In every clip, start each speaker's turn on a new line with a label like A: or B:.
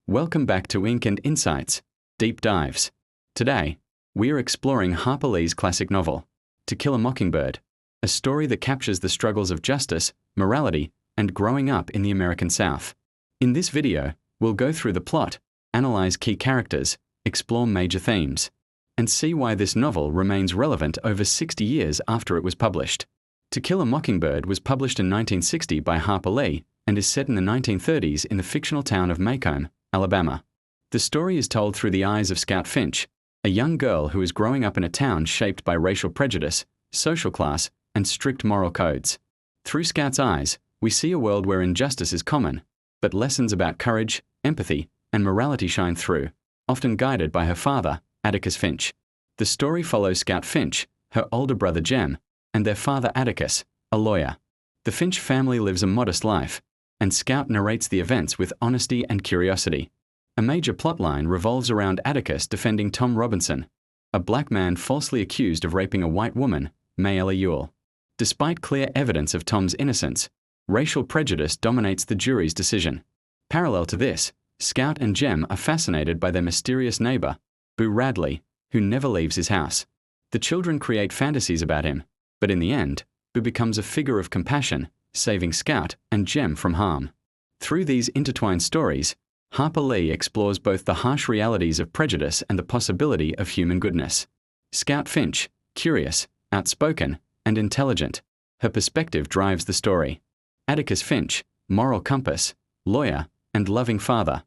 A: Welcome back to Ink and Insights, Deep Dives. Today, we are exploring Harper Lee's classic novel, To Kill a Mockingbird, a story that captures the struggles of justice, morality, and growing up in the American South. In this video, we'll go through the plot, analyze key characters, explore major themes, and see why this novel remains relevant over 60 years after it was published. To Kill a Mockingbird was published in 1960 by Harper Lee and is set in the 1930s in the fictional town of Macomb, Alabama. The story is told through the eyes of Scout Finch, a young girl who is growing up in a town shaped by racial prejudice, social class, and strict moral codes. Through Scout's eyes, we see a world where injustice is common, but lessons about courage, empathy, and morality shine through, often guided by her father, Atticus Finch. The story follows Scout Finch, her older brother Jem, and their father Atticus, a lawyer. The Finch family lives a modest life, and Scout narrates the events with honesty and curiosity. A major plotline revolves around Atticus defending Tom Robinson, a black man falsely accused of raping a white woman, Mayella Ewell. Despite clear evidence of Tom's innocence, racial prejudice dominates the jury's decision. Parallel to this, Scout and Jem are fascinated by their mysterious neighbor, Boo Radley, who never leaves his house. The children create fantasies about him, but in the end, Boo becomes a figure of compassion, saving Scout and Jem from harm. Through these intertwined stories, Harper Lee explores both the harsh realities of prejudice and the possibility of human goodness. Scout Finch, curious, outspoken, and intelligent, her perspective drives the story. Atticus Finch, moral compass, lawyer, and loving father,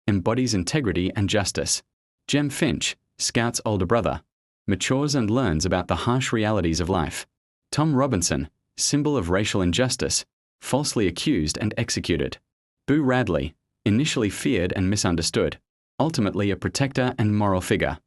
A: embodies integrity and justice. Jem Finch, Scout's older brother, matures and learns about the harsh realities of life. Tom Robinson, symbol of racial injustice, falsely accused and executed. Boo Radley, initially feared and misunderstood, ultimately a protector and moral figure.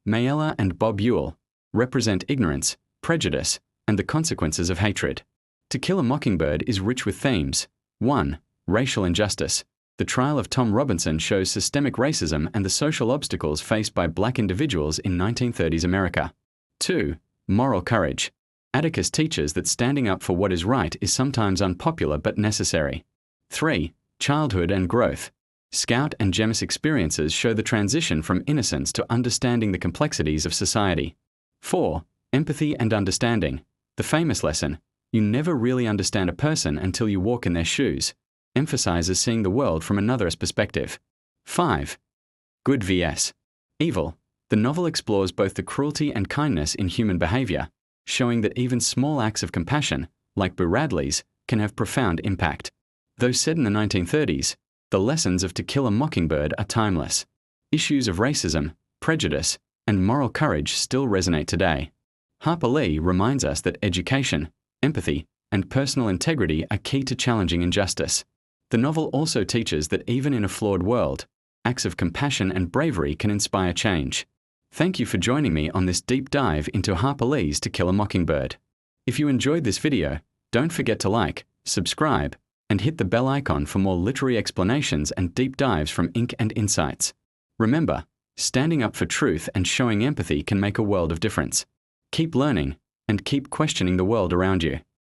A: Mayella and Bob Ewell represent ignorance, prejudice, and the consequences of hatred. To Kill a Mockingbird is rich with themes. 1. Racial injustice. The trial of Tom Robinson shows systemic racism and the social obstacles faced by black individuals in 1930s America. 2. Moral courage. Atticus teaches that standing up for what is right is sometimes unpopular but necessary. 3. Childhood and growth. Scout and Jem's experiences show the transition from innocence to understanding the complexities of society. 4. Empathy and understanding. The famous lesson, "You never really understand a person until you walk in their shoes," emphasizes seeing the world from another's perspective. 5. Good vs. Evil. The novel explores both the cruelty and kindness in human behavior, showing that even small acts of compassion, like Boo Radley's, can have profound impact. Though set in the 1930s, the lessons of To Kill a Mockingbird are timeless. Issues of racism, prejudice, and moral courage still resonate today. Harper Lee reminds us that education, empathy, and personal integrity are key to challenging injustice. The novel also teaches that even in a flawed world, acts of compassion and bravery can inspire change. Thank you for joining me on this deep dive into Harper Lee's To Kill a Mockingbird. If you enjoyed this video, don't forget to like, subscribe, and hit the bell icon for more literary explanations and deep dives from Ink and Insights. Remember, standing up for truth and showing empathy can make a world of difference. Keep learning, and keep questioning the world around you.